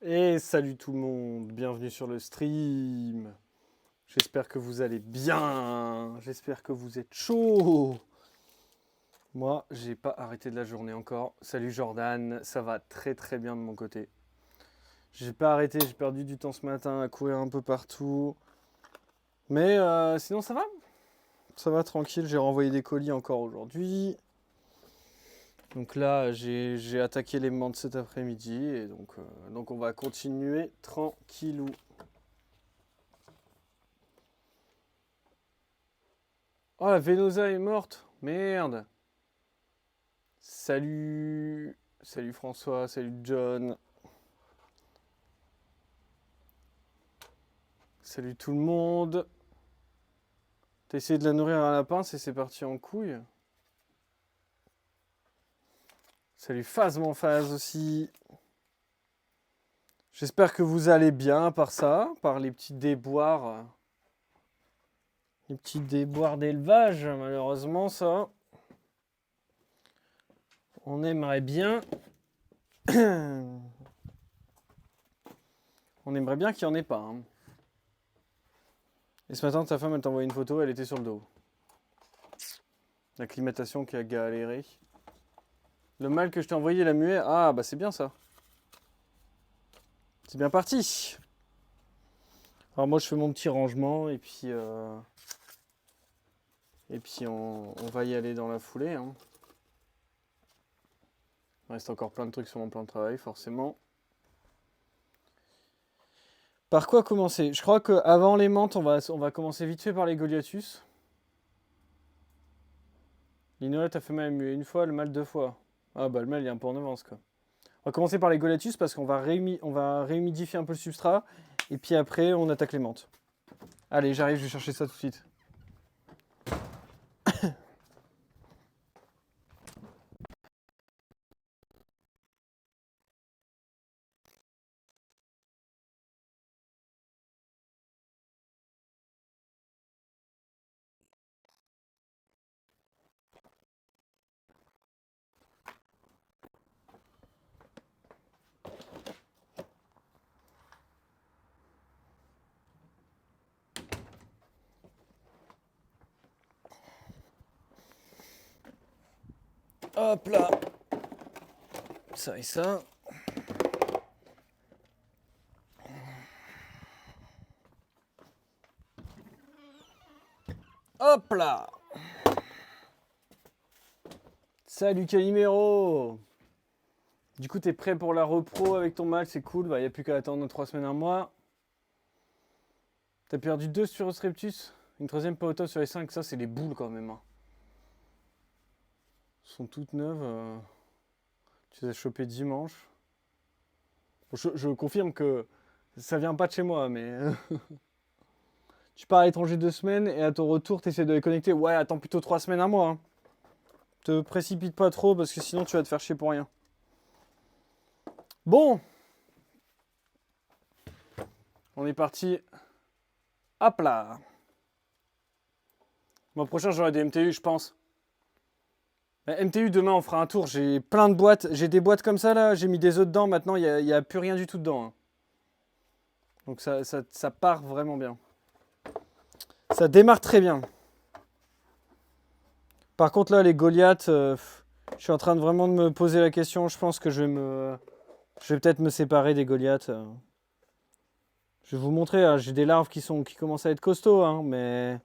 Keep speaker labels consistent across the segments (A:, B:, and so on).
A: Et salut tout le monde, bienvenue sur le stream. J'espère que vous allez bien, j'espère que vous êtes chaud. Moi, j'ai pas arrêté de la journée encore. Salut Jordan, ça va très très bien de mon côté. J'ai pas arrêté, j'ai perdu du temps ce matin à courir un peu partout. Mais sinon ça va. Ça va tranquille, j'ai renvoyé des colis encore aujourd'hui. Donc là, j'ai attaqué les menthes cet après-midi et donc on va continuer tranquillou. Oh, la Venosa est morte. Merde. Salut. Salut François, salut John. Salut tout le monde. T'as essayé de la nourrir à la pince et c'est parti en couille. Salut Phase mon Phase aussi. J'espère que vous allez bien par ça, par les petits déboires. Les petits déboires d'élevage, malheureusement ça. On aimerait bien. On aimerait bien qu'il n'y en ait pas. Hein. Et ce matin, ta femme, elle t'a envoyé une photo, elle était sur le dos. L'acclimatation qui a galéré. Le mâle que je t'ai envoyé, la muet. Ah, bah c'est bien ça. C'est bien parti. Alors moi, je fais mon petit rangement et puis on va y aller dans la foulée. Hein. Il reste encore plein de trucs sur mon plan de travail, forcément. Par quoi commencer? Je crois qu'avant les menthes, on va commencer vite fait par les Goliathus. L'Inola t'a fait mal une fois, le mâle deux fois. Ah bah le mâle il est un peu en avance quoi. On va commencer par les Goliathus parce qu'on va, on va réhumidifier un peu le substrat. Et puis après, on attaque les menthes. Allez, j'arrive, je vais chercher ça tout de suite. Hop là. Ça et ça. Hop là. Salut Calimero. Du coup, t'es prêt pour la repro avec ton mâle, c'est cool. Bah, y a plus qu'à attendre 3 semaines, un mois. T'as perdu 2 sur Ostreptus. Une troisième pas au top sur les 5. Ça, c'est les boules quand même. Hein. Elles sont toutes neuves. Tu les as chopées dimanche. Je confirme que ça vient pas de chez moi, mais. Tu pars à l'étranger 2 semaines et à ton retour, t'essaies de les connecter. Ouais, attends plutôt 3 semaines, un mois. Hein. Te précipite pas trop parce que sinon tu vas te faire chier pour rien. Bon, on est parti. Hop là. Mois prochain, j'aurai des MTU, je pense. MTU, demain, on fera un tour. J'ai plein de boîtes. J'ai des boîtes comme ça, là. J'ai mis des œufs dedans. Maintenant, il n'y a plus rien du tout dedans. Hein. Donc, ça part vraiment bien. Ça démarre très bien. Par contre, là, les Goliaths, je suis en train de vraiment de me poser la question. Je pense que je vais peut-être me séparer des Goliaths. Je vais vous montrer. Hein, j'ai des larves qui commencent à être costauds, hein, mais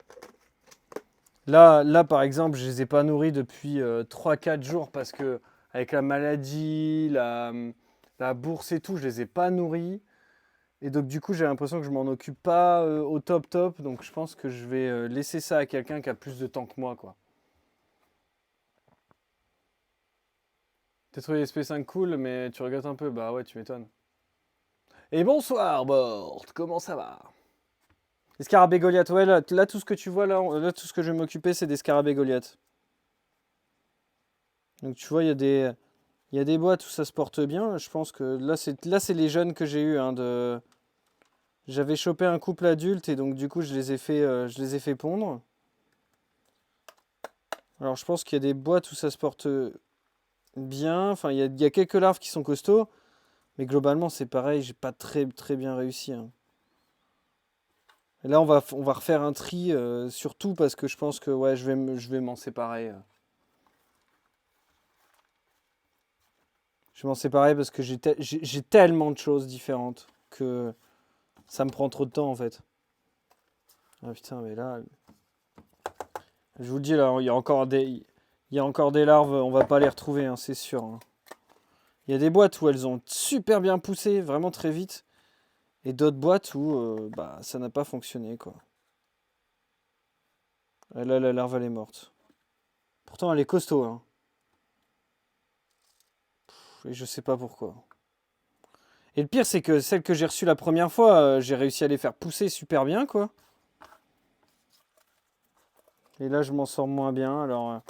A: là, par exemple, je les ai pas nourris depuis 3-4 jours parce que avec la maladie, la bourse et tout, je les ai pas nourris. Et donc du coup, j'ai l'impression que je m'en occupe pas au top top. Donc je pense que je vais laisser ça à quelqu'un qui a plus de temps que moi, quoi. T'as trouvé l'SP5 cool, mais tu regrettes un peu. Bah ouais, tu m'étonnes. Et bonsoir, Bord. Comment ça va? Les scarabées Goliath. Ouais, là, tout ce que tu vois, là, tout ce que je vais m'occuper, c'est des scarabées Goliath. Donc tu vois, il y a des boîtes où ça se porte bien. Je pense que là c'est les jeunes que j'ai eu. Hein, J'avais chopé un couple adulte et donc du coup je les ai fait pondre. Alors je pense qu'il y a des boîtes où ça se porte bien. Enfin, il y a quelques larves qui sont costauds. Mais globalement, c'est pareil, j'ai pas très, très bien réussi, hein. Et là, on va refaire un tri, surtout parce que je pense que ouais, je vais m'en séparer. Je vais m'en séparer parce que j'ai tellement de choses différentes que ça me prend trop de temps en fait. Ah putain, mais là, je vous le dis, là, il y a encore des larves, on va pas les retrouver, hein, c'est sûr, hein. Il y a des boîtes où elles ont super bien poussé, vraiment très vite, et d'autres boîtes où bah, ça n'a pas fonctionné, quoi. Et là, la larve, elle est morte. Pourtant, elle est costaud, hein. Et je sais pas pourquoi. Et le pire, c'est que celle que j'ai reçue la première fois, j'ai réussi à les faire pousser super bien, quoi. Et là, je m'en sors moins bien. Alors,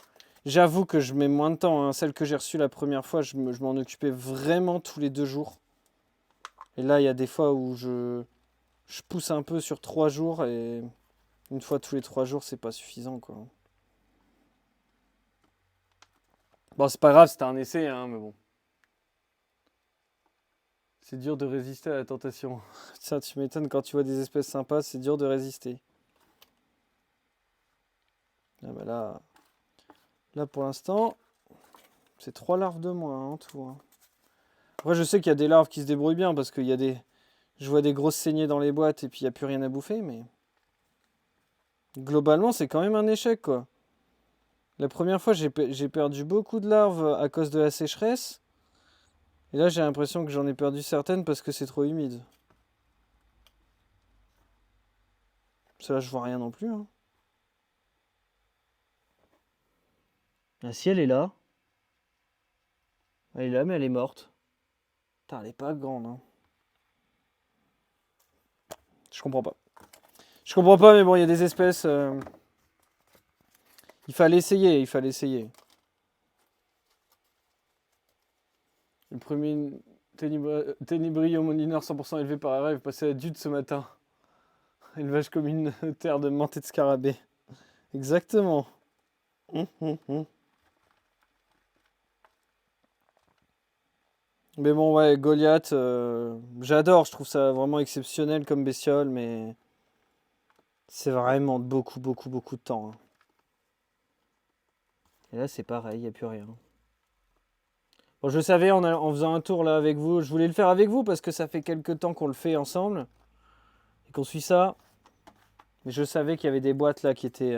A: j'avoue que je mets moins de temps, hein. Celle que j'ai reçue la première fois, je m'en occupais vraiment tous les 2 jours. Et là, il y a des fois où je pousse un peu sur 3 jours et une fois tous les 3 jours, c'est pas suffisant, quoi. Bon, c'est pas grave, c'était un essai, hein, mais bon. C'est dur de résister à la tentation. Ça, tu m'étonnes, quand tu vois des espèces sympas, c'est dur de résister. Ah bah là pour l'instant, c'est 3 larves de moins, hein, en tout, hein. Après, je sais qu'il y a des larves qui se débrouillent bien parce qu'il y a des. Je vois des grosses saignées dans les boîtes et puis il n'y a plus rien à bouffer, mais globalement, c'est quand même un échec, quoi. La première fois, j'ai perdu beaucoup de larves à cause de la sécheresse. Et là, j'ai l'impression que j'en ai perdu certaines parce que c'est trop humide. Celle-là, je vois rien non plus, hein. Ah, si, elle est là. Elle est là, mais elle est morte. Putain, elle est pas grande, hein. Je comprends pas. Je comprends pas, mais bon, il y a des espèces. Il fallait essayer, il fallait essayer. Le premier ténébris homoninaire 100% élevé par rêve passé à Dude ce matin. Élevage communautaire de menthe et de scarabée. Exactement. Hum. Mais bon, ouais, Goliath, j'adore, je trouve ça vraiment exceptionnel comme bestiole, mais c'est vraiment beaucoup, beaucoup, beaucoup de temps, hein. Et là, c'est pareil, il n'y a plus rien. Bon, je savais en faisant un tour là avec vous, je voulais le faire avec vous parce que ça fait quelques temps qu'on le fait ensemble et qu'on suit ça. Mais je savais qu'il y avait des boîtes là qui étaient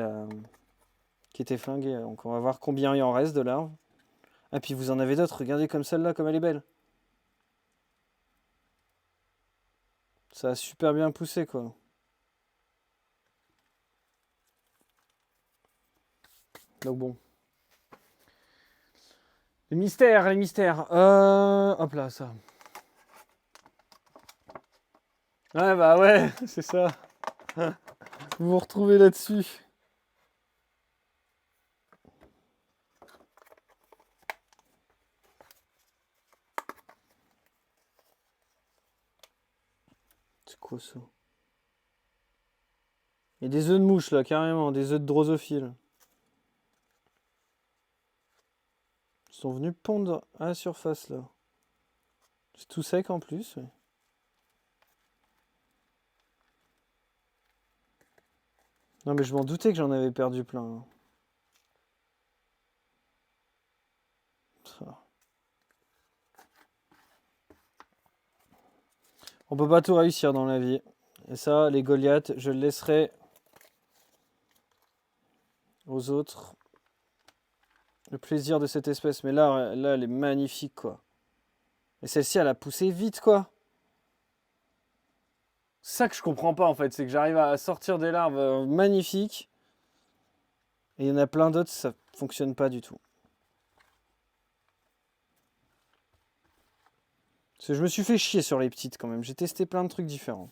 A: flinguées. Donc on va voir combien il en reste de larves. Ah, puis vous en avez d'autres, regardez comme celle-là, comme elle est belle. Ça a super bien poussé, quoi. Donc bon. Les mystères, les mystères. Hop là, ça. Ouais, bah ouais, c'est ça. Vous vous retrouvez là-dessus. C'est quoi ça? Il y a des œufs de mouche là, carrément, des œufs de drosophile. Ils sont venus pondre à la surface là. C'est tout sec en plus, ouais. Non mais je m'en doutais que j'en avais perdu plein, hein. On peut pas tout réussir dans la vie. Et ça, les Goliaths, je le laisserai aux autres. Le plaisir de cette espèce. Mais là, elle est magnifique, quoi. Et celle-ci, elle a poussé vite, quoi. C'est ça que je comprends pas, en fait. C'est que j'arrive à sortir des larves magnifiques. Et il y en a plein d'autres, ça fonctionne pas du tout. Parce que je me suis fait chier sur les petites, quand même. J'ai testé plein de trucs différents.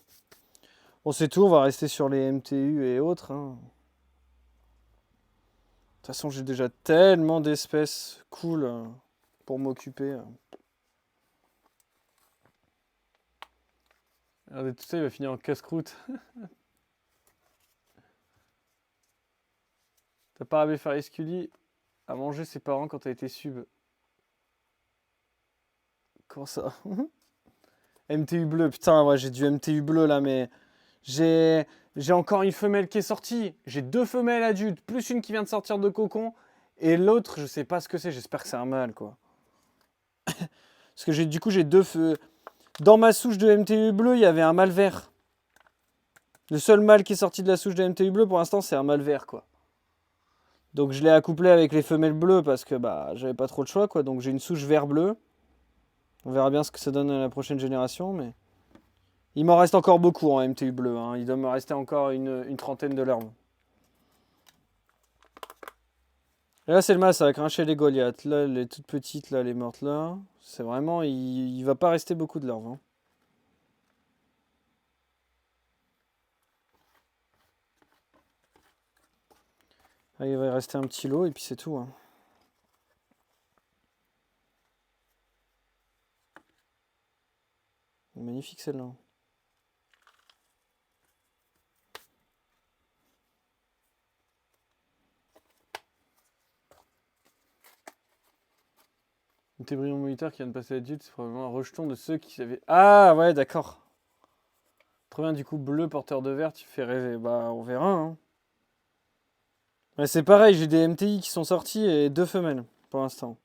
A: Bon, c'est tout. On va rester sur les MTU et autres, hein. De toute façon, j'ai déjà tellement d'espèces cool pour m'occuper. Regardez, tout ça, il va finir en casse-croûte. T'as pas rêvé faire Scully à manger ses parents quand t'as été sub. Comment ça? MTU bleu, putain, ouais, j'ai du MTU bleu là, mais j'ai j'ai encore une femelle qui est sortie. J'ai deux femelles adultes, plus une qui vient de sortir de cocon. Et l'autre, je sais pas ce que c'est, j'espère que c'est un mâle, quoi. Parce que du coup, j'ai deux feux. Dans ma souche de MTU bleu, il y avait un mâle vert. Le seul mâle qui est sorti de la souche de MTU bleu, pour l'instant, c'est un mâle vert, quoi. Donc je l'ai accouplé avec les femelles bleues parce que bah j'avais pas trop de choix, quoi. Donc j'ai une souche vert-bleu. On verra bien ce que ça donne à la prochaine génération, mais... Il m'en reste encore beaucoup en MTU bleu, hein. Il doit me rester encore une trentaine de larves. Et là, c'est le mâle, ça va cracher les Goliaths. Là, les toutes petites, là, les mortes là. C'est vraiment... Il va pas rester beaucoup de larves, hein. Là, il va y rester un petit lot et puis c'est tout, hein. Magnifique celle-là. Un tébrillon militaire qui vient de passer adulte, c'est probablement un rejeton de ceux qui avaient... Ah ouais, d'accord. Très bien, du coup, bleu, porteur de vert, tu fais rêver. Bah, on verra, hein. Ouais, c'est pareil, j'ai des MTI qui sont sortis et deux femelles, pour l'instant.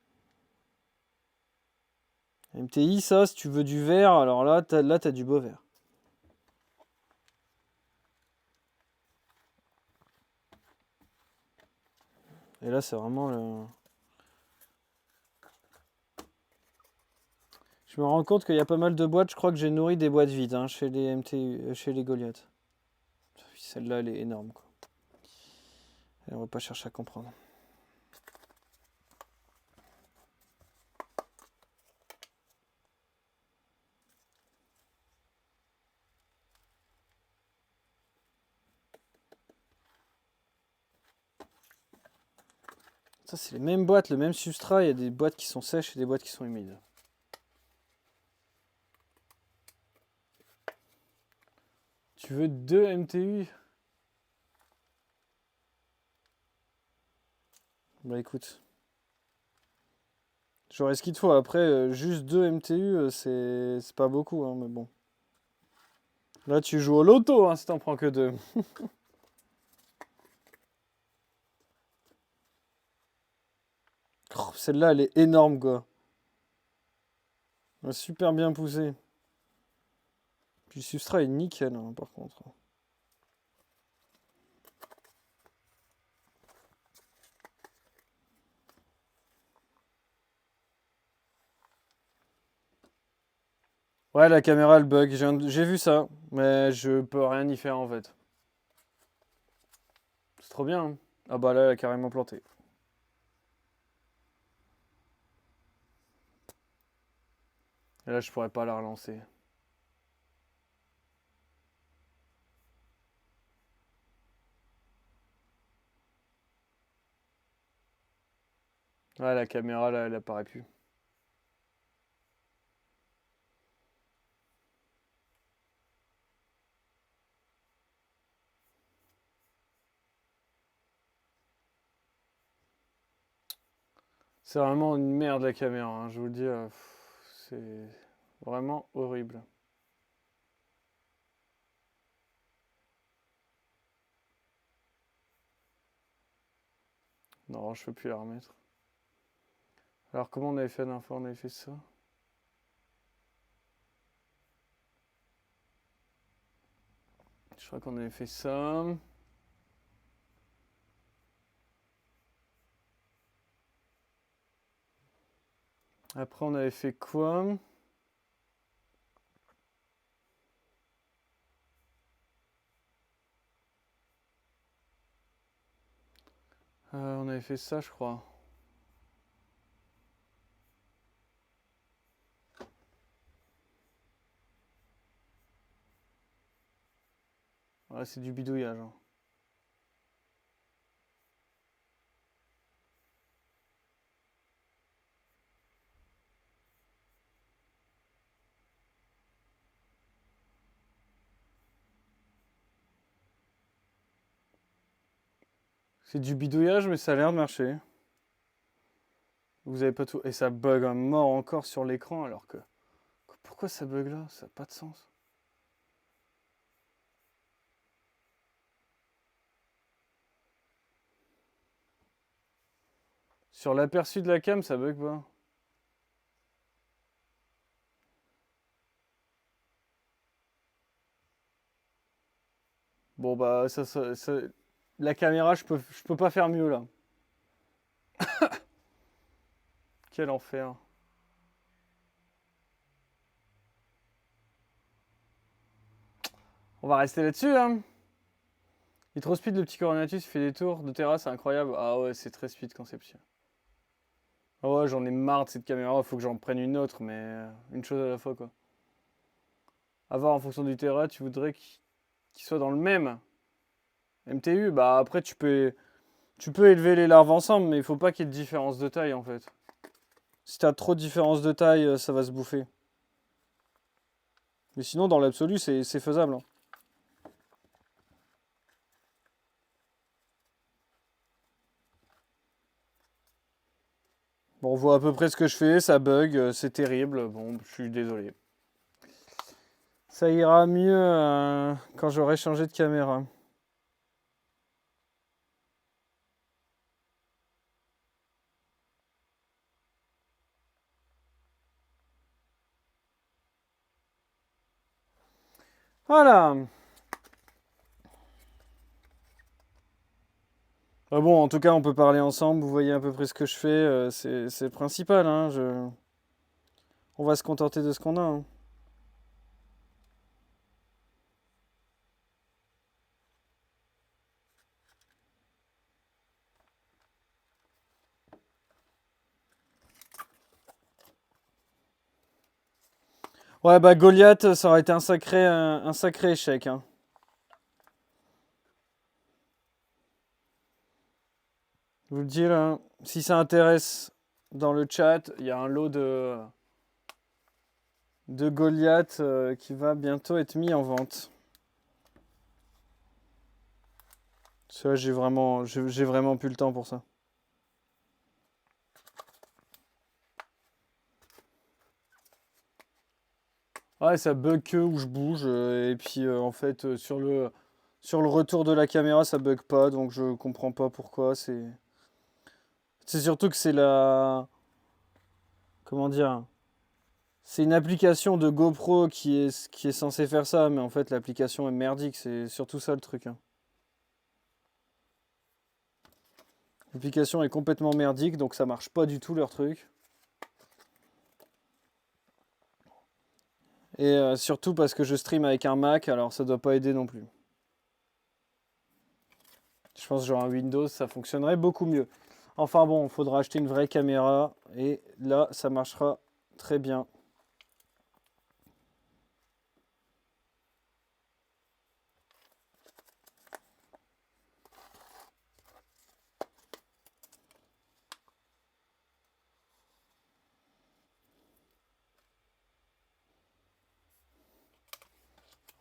A: MTI, ça, si tu veux du vert, alors là, t'as du beau vert. Et là, c'est vraiment le... Je me rends compte qu'il y a pas mal de boîtes, je crois que j'ai nourri des boîtes vides, hein, chez les MTU, chez les Goliaths. Celle-là, elle est énorme, quoi. Et on va pas chercher à comprendre. Ça, c'est les mêmes boîtes, le même substrat. Il y a des boîtes qui sont sèches et des boîtes qui sont humides. Tu veux deux MTU? Bah écoute. J'aurais ce qu'il te faut. Après, juste deux MTU, c'est pas beaucoup, hein, mais bon. Là, tu joues au loto, hein, si t'en prends que deux. Oh, celle-là, elle est énorme, quoi. Elle est super bien poussée. Puis le substrat est nickel, hein, par contre. Ouais, la caméra, elle bug. J'ai vu ça, mais je peux rien y faire, en fait. C'est trop bien, hein. Ah bah là, elle a carrément planté. Et là, je pourrais pas la relancer. Ouais, la caméra, là, elle apparaît plus. C'est vraiment une merde, la caméra, hein, je vous le dis. C'est vraiment horrible. Non, je peux plus la remettre. Alors, comment on avait fait la dernière fois? On avait fait ça. Je crois qu'on avait fait ça. Après, on avait fait quoi? On avait fait ça, je crois. Ouais, c'est du bidouillage, hein. C'est du bidouillage, mais ça a l'air de marcher. Vous avez pas tout. Et ça bug un mort encore sur l'écran, alors que. pourquoi ça bug là? Ça n'a pas de sens. Sur l'aperçu de la cam, ça bug pas. Bon bah la caméra, je peux pas faire mieux là. Quel enfer. On va rester là-dessus, hein. Il est trop speed le petit Coronatus, il fait des tours de terrasse, c'est incroyable. Ah ouais, c'est très speed quand c'est petit. Ah ouais, j'en ai marre de cette caméra, faut que j'en prenne une autre, mais une chose à la fois quoi. À voir en fonction du terrain, tu voudrais qu'il soit dans le même. MTU, bah après tu peux élever les larves ensemble, mais il faut pas qu'il y ait de différence de taille en fait. Si t'as trop de différence de taille, ça va se bouffer. Mais sinon, dans l'absolu, c'est faisable, hein. Bon, on voit à peu près ce que je fais, ça bug, c'est terrible. Bon, je suis désolé. Ça ira mieux quand j'aurai changé de caméra. Voilà. Ah bon, en tout cas, on peut parler ensemble. Vous voyez à peu près ce que je fais. C'est le principal, hein. On va se contenter de ce qu'on a, hein. Ouais, bah Goliath, ça aurait été un sacré échec, hein. Je vous le dis là, si ça intéresse dans le chat, il y a un lot de Goliath qui va bientôt être mis en vente. Ça, j'ai vraiment plus le temps pour ça. Ouais, ça bug que où je bouge et puis en fait sur le retour de la caméra ça bug pas donc je comprends pas pourquoi. C'est surtout que c'est la comment dire, c'est une application de GoPro qui est censée faire ça, mais en fait l'application est merdique, c'est surtout ça le truc, hein. L'application est complètement merdique, donc ça marche pas du tout leur truc. Et surtout parce que je stream avec un Mac, alors ça doit pas aider non plus. Je pense que genre un Windows, ça fonctionnerait beaucoup mieux. Enfin bon, il faudra acheter une vraie caméra, et là, ça marchera très bien.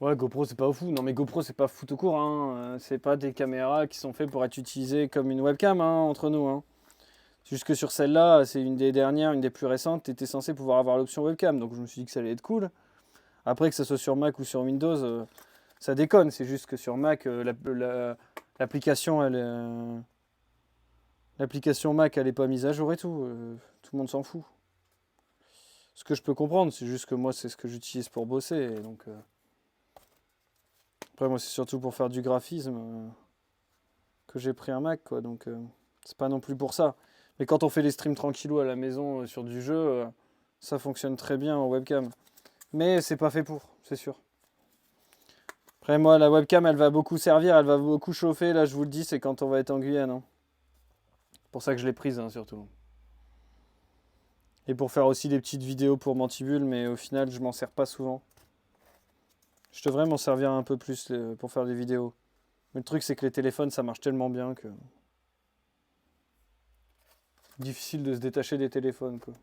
A: Ouais, GoPro c'est pas fou. Non mais GoPro c'est pas fou tout court, hein. C'est pas des caméras qui sont faites pour être utilisées comme une webcam, hein, entre nous, hein. Jusque sur celle-là, c'est une des dernières, une des plus récentes, t'étais censé pouvoir avoir l'option webcam, donc je me suis dit que ça allait être cool. Après que ça soit sur Mac ou sur Windows, ça déconne. C'est juste que sur Mac, l'application l'application Mac elle est pas mise à jour et tout. Tout le monde s'en fout. Ce que je peux comprendre, c'est juste que moi c'est ce que j'utilise pour bosser, et donc après moi c'est surtout pour faire du graphisme que j'ai pris un Mac, quoi, donc c'est pas non plus pour ça. Mais quand on fait les streams tranquillou à la maison sur du jeu, ça fonctionne très bien en webcam. Mais c'est pas fait pour, c'est sûr. Après moi la webcam elle va beaucoup servir, elle va beaucoup chauffer, là je vous le dis, c'est quand on va être en Guyane, hein. C'est pour ça que je l'ai prise, hein, surtout. Et pour faire aussi des petites vidéos pour Mantibule, mais au final je m'en sers pas souvent. Je devrais m'en servir un peu plus pour faire des vidéos. Mais le truc c'est que les téléphones ça marche tellement bien que... difficile de se détacher des téléphones, quoi.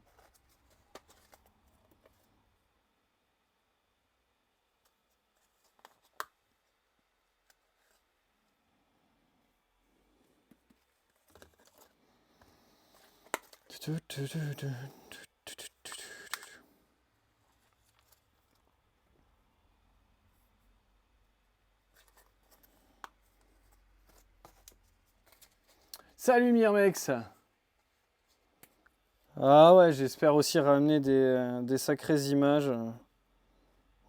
A: Salut Myrmex. Ah ouais, j'espère aussi ramener des sacrées images.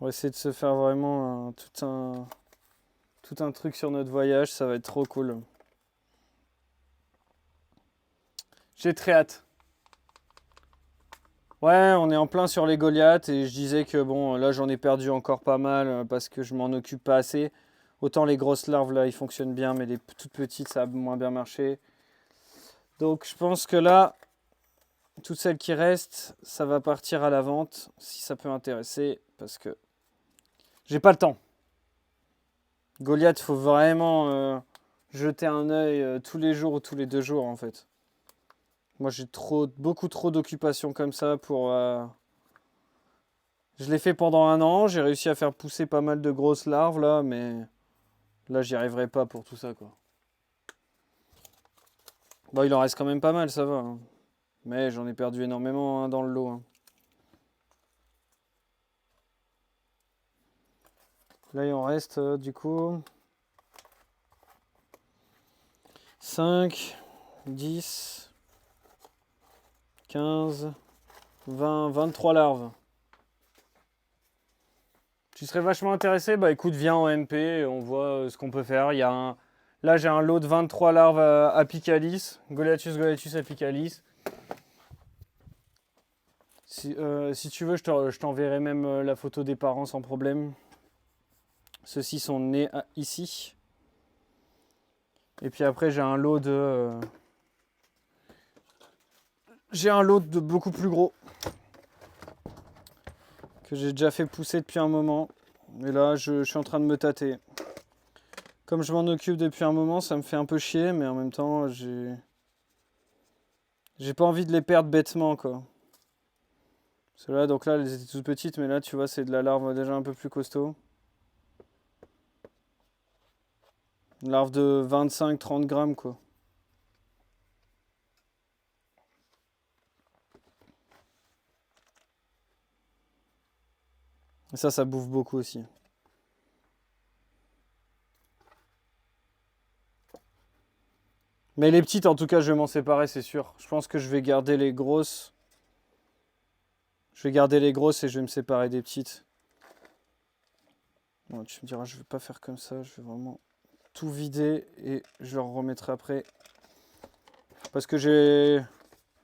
A: On va essayer de se faire vraiment tout un truc sur notre voyage, ça va être trop cool. J'ai très hâte. Ouais, on est en plein sur les Goliaths et je disais que bon, là j'en ai perdu encore pas mal parce que je m'en occupe pas assez. Autant les grosses larves là, ils fonctionnent bien, mais les toutes petites, ça a moins bien marché. Donc je pense que là, toutes celles qui restent, ça va partir à la vente si ça peut intéresser parce que j'ai pas le temps. Goliath, faut vraiment jeter un œil tous les jours ou tous les 2 jours en fait. Moi j'ai beaucoup trop d'occupations comme ça pour. Je l'ai fait pendant un an, j'ai réussi à faire pousser pas mal de grosses larves là, mais là j'y arriverai pas pour tout ça quoi. Bon, il en reste quand même pas mal, ça va, hein. Mais j'en ai perdu énormément hein, dans le lot, hein. Là il en reste du coup 5, 10, 15, 20, 23 larves. Tu serais vachement intéressé? Bah écoute, viens en MP et on voit ce qu'on peut faire. Là j'ai un lot de 23 larves Apicalis, Goliathus apicalis. Si tu veux, je t'enverrai même la photo des parents sans problème. Ceux-ci sont nés ici. Et puis après j'ai un lot de beaucoup plus gros que j'ai déjà fait pousser depuis un moment. Et là je suis en train de me tâter. Comme je m'en occupe depuis un moment, ça me fait un peu chier, mais en même temps j'ai pas envie de les perdre bêtement quoi. Ceux-là, donc là, elles étaient toutes petites, mais là, tu vois, c'est de la larve déjà un peu plus costaud. Une larve de 25-30 grammes, quoi. Et ça bouffe beaucoup aussi. Mais les petites, en tout cas, je vais m'en séparer, c'est sûr. Je pense que je vais garder les grosses. Je vais garder les grosses et je vais me séparer des petites. Bon, tu me diras, je vais pas faire comme ça. Je vais vraiment tout vider et je leur remettrai après. Parce que j'ai...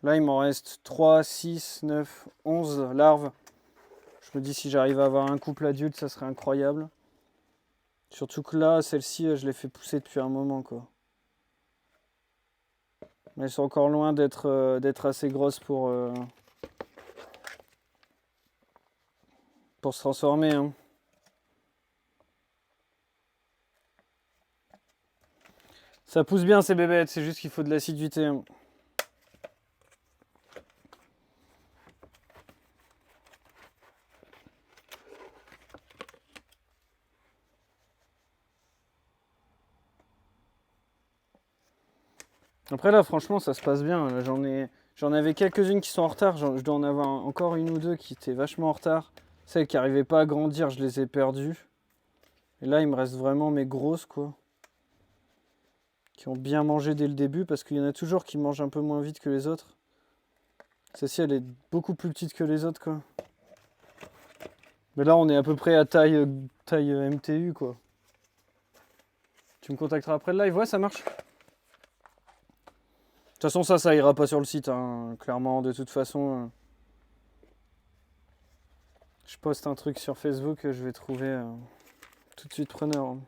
A: Là, il m'en reste 3, 6, 9, 11 larves. Je me dis, si j'arrive à avoir un couple adulte, ça serait incroyable. Surtout que là, celle-ci, je l'ai fait pousser depuis un moment, quoi. Mais elles sont encore loin d'être assez grosses pour se transformer, hein. Ça pousse bien ces bébêtes, c'est juste qu'il faut de l'assiduité, hein. Après là, franchement, ça se passe bien. Là, j'en avais quelques-unes qui sont en retard. Je dois en avoir encore une ou deux qui étaient vachement en retard. Celles qui n'arrivaient pas à grandir, je les ai perdues. Et là, il me reste vraiment mes grosses, quoi. Qui ont bien mangé dès le début, parce qu'il y en a toujours qui mangent un peu moins vite que les autres. Celle-ci, elle est beaucoup plus petite que les autres, quoi. Mais là, on est à peu près à taille MTU, quoi. Tu me contacteras après le live? Ouais, ça marche. De toute façon, ça ira pas sur le site, hein. Clairement, de toute façon. Je poste un truc sur Facebook, je vais trouver tout de suite preneur, hein.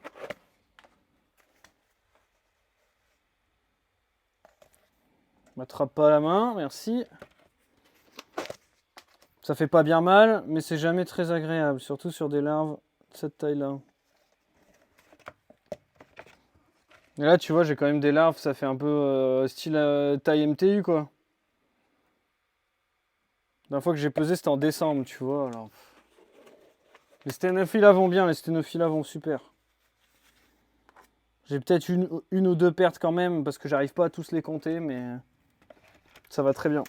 A: M'attrape pas la main, merci. Ça fait pas bien mal, mais c'est jamais très agréable, surtout sur des larves de cette taille-là. Et là, tu vois, j'ai quand même des larves, ça fait un peu style taille MTU, quoi. La dernière fois que j'ai pesé, c'était en décembre, tu vois, alors. Les sténophiles vont bien, les sténophiles vont super. J'ai peut-être une ou deux pertes quand même, parce que j'arrive pas à tous les compter, mais ça va très bien.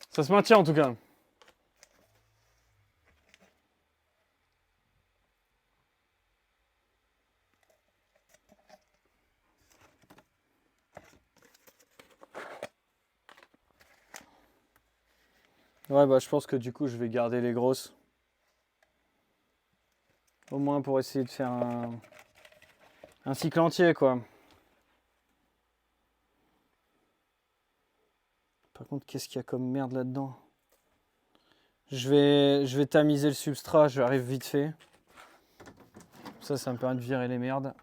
A: Ça se maintient en tout cas. Ouais, bah je pense que du coup, je vais garder les grosses. Au moins pour essayer de faire un cycle entier, quoi. Par contre, qu'est-ce qu'il y a comme merde là-dedans? Je vais tamiser le substrat, j'arrive vite fait. Ça me permet de virer les merdes.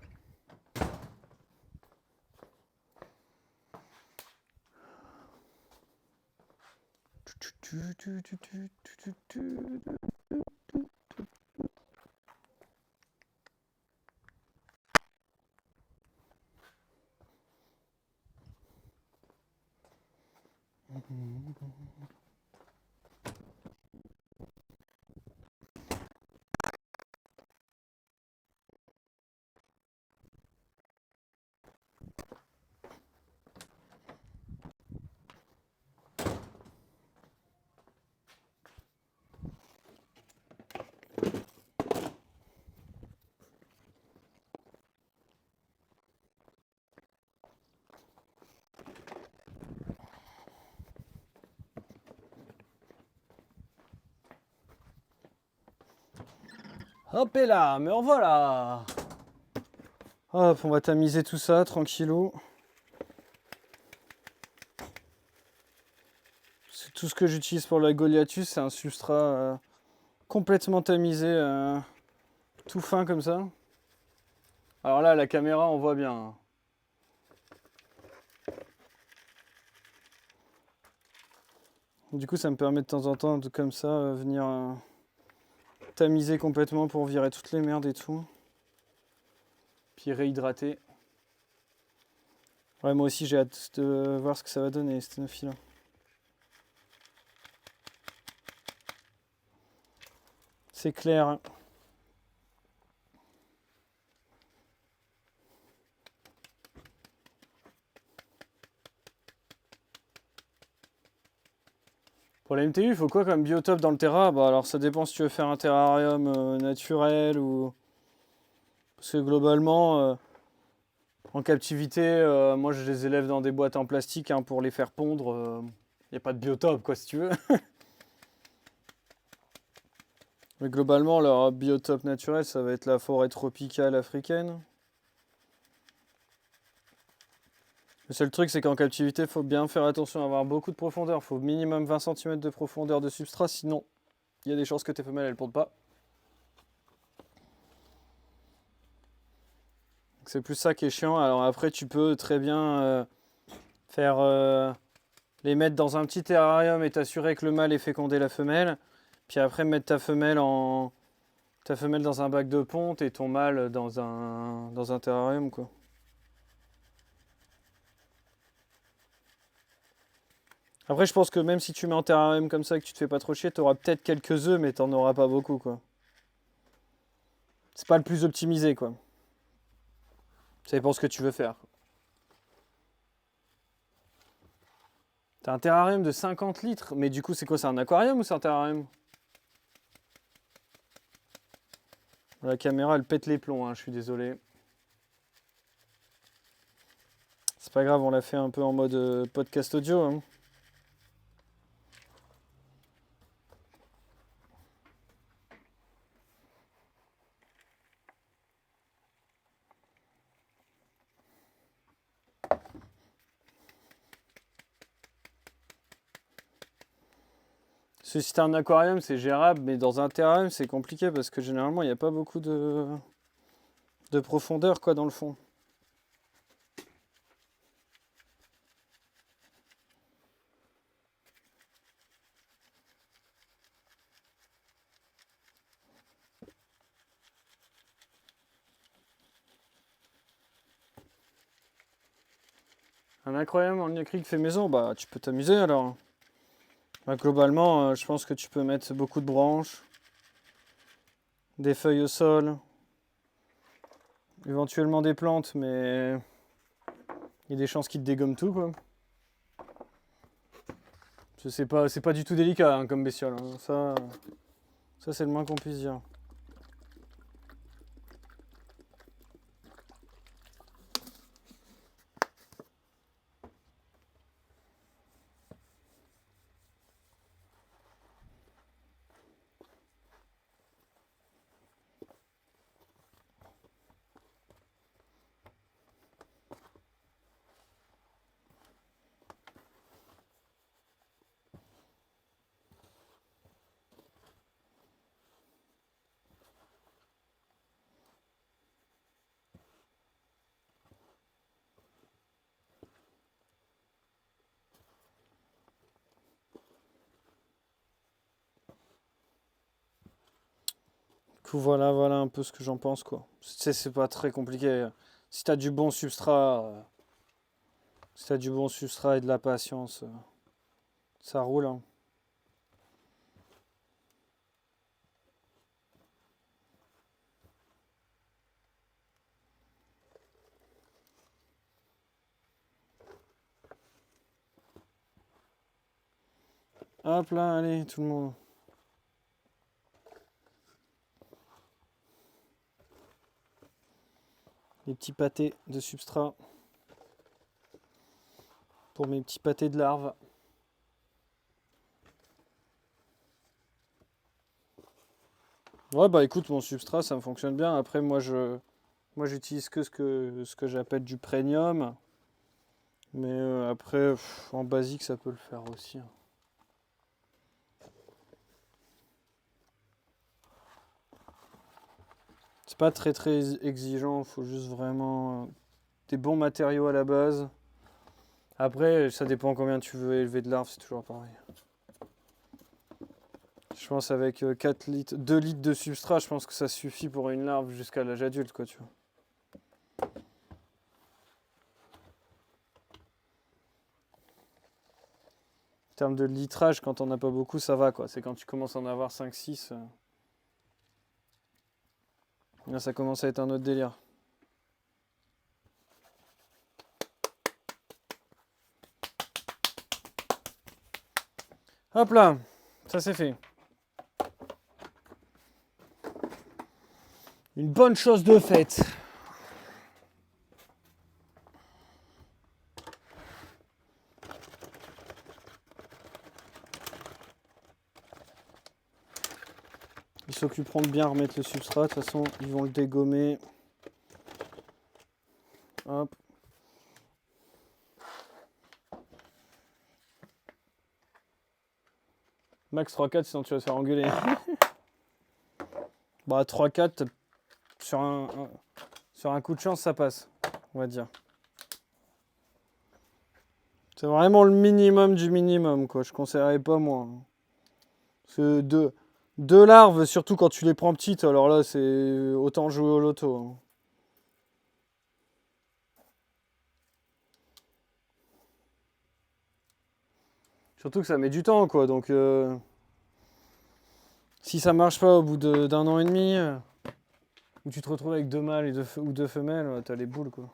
A: Hop et là, me revoilà. Hop, on va tamiser tout ça, tranquillou. C'est tout ce que j'utilise pour la Goliathus, c'est un substrat complètement tamisé, tout fin comme ça. Alors là, la caméra, on voit bien. Du coup, ça me permet de temps en temps, comme ça, venir tamiser complètement pour virer toutes les merdes et tout. Puis réhydrater. Ouais, moi aussi, j'ai hâte de voir ce que ça va donner, les sténophiles. C'est clair. Pour la MTU, il faut quoi comme biotope dans le terra? Bah alors ça dépend si tu veux faire un terrarium naturel ou... Parce que globalement, en captivité, moi je les élève dans des boîtes en plastique hein, pour les faire pondre. Il n'y a pas de biotope quoi si tu veux. Mais globalement, leur biotope naturel, ça va être la forêt tropicale africaine. Le seul truc, c'est qu'en captivité, il faut bien faire attention à avoir beaucoup de profondeur. Il faut minimum 20 cm de profondeur de substrat, sinon il y a des chances que tes femelles elles pondent pas. C'est plus ça qui est chiant. Alors après, tu peux très bien faire les mettre dans un petit terrarium et t'assurer que le mâle ait fécondé la femelle. Puis après, mettre ta femelle dans un bac de ponte et ton mâle dans un terrarium, quoi. Après, je pense que même si tu mets un terrarium comme ça et que tu te fais pas trop chier, t'auras peut-être quelques œufs, mais t'en auras pas beaucoup, quoi. C'est pas le plus optimisé, quoi. Ça dépend ce que tu veux faire. T'as un terrarium de 50 litres, mais du coup, c'est quoi? C'est un aquarium ou c'est un terrarium? La caméra, elle pète les plombs, hein, je suis désolé. C'est pas grave, on l'a fait un peu en mode podcast audio. Hein. Si t'as un aquarium, c'est gérable, mais dans un terrarium, c'est compliqué parce que généralement, il n'y a pas beaucoup de profondeur quoi, dans le fond. Un aquarium en acrylique fait maison, bah tu peux t'amuser alors. Bah, globalement, je pense que tu peux mettre beaucoup de branches, des feuilles au sol, éventuellement des plantes, mais il y a des chances qu'ils te dégomment tout quoi. C'est pas du tout délicat hein, comme bestiole. Hein. Ça c'est le moins qu'on puisse dire. coup, voilà un peu ce que j'en pense, quoi. C'est pas très compliqué. Si t'as du bon substrat, si t'as du bon substrat et de la patience, ça roule, hein. Hop là, allez, tout le monde. Les petits pâtés de substrat pour mes petits pâtés de larves. Ouais, bah écoute, mon substrat, ça me fonctionne bien. Après, moi, j'utilise que ce que j'appelle du premium. Mais après, en basique, ça peut le faire aussi, hein. C'est pas très exigeant, faut juste vraiment des bons matériaux à la base. Après, ça dépend combien tu veux élever de larves, c'est toujours pareil. Je pense avec 4 litres, 2 litres de substrat, je pense que ça suffit pour une larve jusqu'à l'âge adulte, quoi, tu vois. En termes de litrage, quand on n'a pas beaucoup, ça va, quoi. C'est quand tu commences à en avoir 5-6. Là, ça commence à être un autre délire. Hop là, ça c'est fait. Une bonne chose de faite. Ils s'occuperont de bien remettre le substrat. De toute façon, ils vont le dégommer. Hop. Max 3-4, sinon tu vas te faire engueuler. Bah 3-4, sur un coup de chance, ça passe, on va dire. C'est vraiment le minimum du minimum, quoi. Je conseillerais pas, moi. Parce que deux larves, surtout quand tu les prends petites, alors là, c'est autant jouer au loto, hein. Surtout que ça met du temps, quoi. Donc, si ça marche pas au bout d'un an et demi, où tu te retrouves avec 2 mâles ou 2 femelles, t'as les boules, quoi.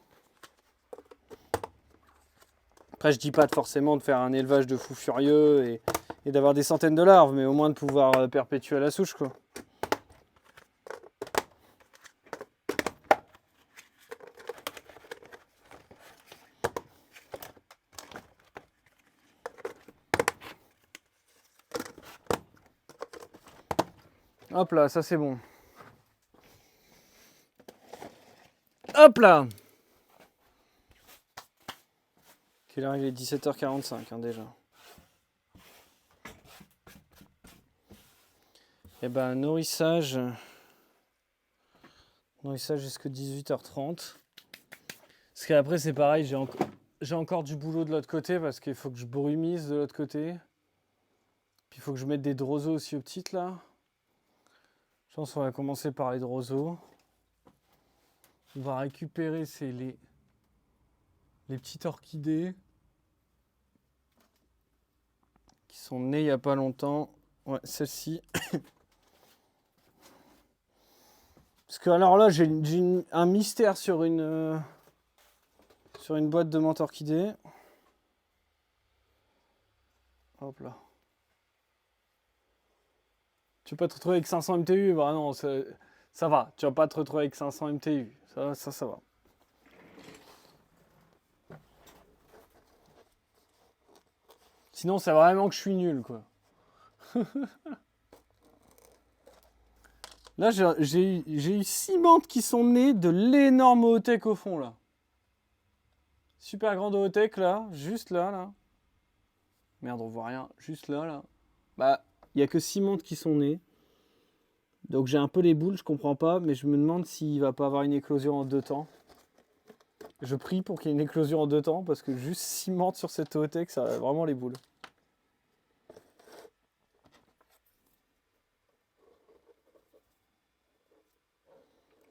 A: Après, je dis pas forcément de faire un élevage de fous furieux et d'avoir des centaines de larves, mais au moins de pouvoir perpétuer la souche, quoi. Hop là, ça c'est bon. Hop là! Quelle heure il est 17h45, hein, déjà. Et ben nourrissage jusqu'à 18h30. Parce qu'après c'est pareil, j'ai encore du boulot de l'autre côté parce qu'il faut que je brumise de l'autre côté. Puis il faut que je mette des droseaux aussi aux petites là. Je pense qu'on va commencer par les droseaux. On va récupérer les petites orchidées qui sont nées il n'y a pas longtemps. Ouais, celle-ci. Parce que alors là, j'ai un mystère sur une boîte de menthe orchidée. Hop là. Tu vas pas te retrouver avec 500 MTU? Bah non, ça va. Tu vas pas te retrouver avec 500 MTU. Ça va. Sinon, c'est vraiment que je suis nul, quoi. Là, j'ai eu 6 menthes qui sont nées de l'énorme Ootech au fond, là. Super grande Ootech, là. Juste là. Merde, on voit rien. Juste là. Bah, il n'y a que 6 menthes qui sont nées. Donc j'ai un peu les boules, je comprends pas, mais je me demande s'il va pas avoir une éclosion en 2 temps. Je prie pour qu'il y ait une éclosion en 2 temps, parce que juste 6 menthes sur cette Ootech, ça a vraiment les boules.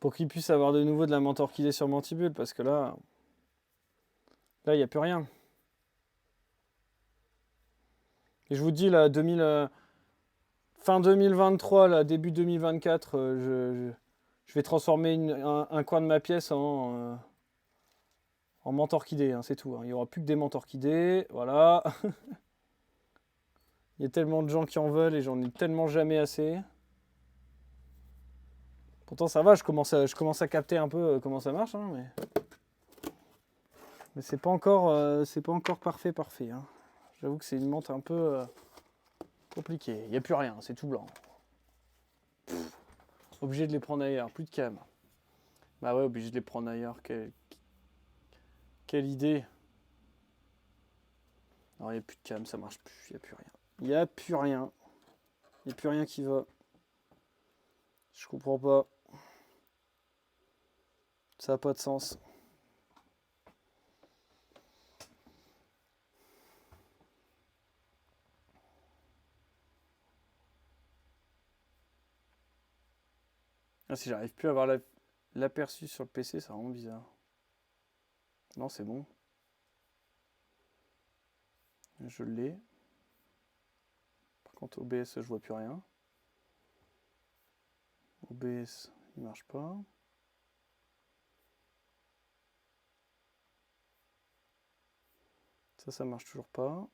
A: Pour qu'il puisse avoir de nouveau de la menthe orchidée sur Mantibule, parce que là, il n'y a plus rien. Et je vous dis, là, fin 2023, là, début 2024, je vais transformer un coin de ma pièce en menthe orchidée, hein, c'est tout. Hein. Il n'y aura plus que des menthes orchidées, voilà. Il y a tellement de gens qui en veulent et j'en ai tellement jamais assez. Pourtant ça va, je commence à capter un peu comment ça marche, hein, mais c'est pas encore parfait. Hein. J'avoue que c'est une menthe un peu compliquée. Il n'y a plus rien, c'est tout blanc. Obligé de les prendre ailleurs, plus de cam. Bah ouais, obligé de les prendre ailleurs. Quelle idée. Non, il n'y a plus de cam, ça marche plus, il n'y a plus rien. Il n'y a plus rien. Il n'y a plus rien qui va. Je comprends pas. Ça n'a pas de sens. Ah, si j'arrive plus à avoir l'aperçu sur le PC, ça rend bizarre. Non, c'est bon. Je l'ai. Par contre, OBS, je vois plus rien. OBS, il marche pas. Ça marche toujours pas.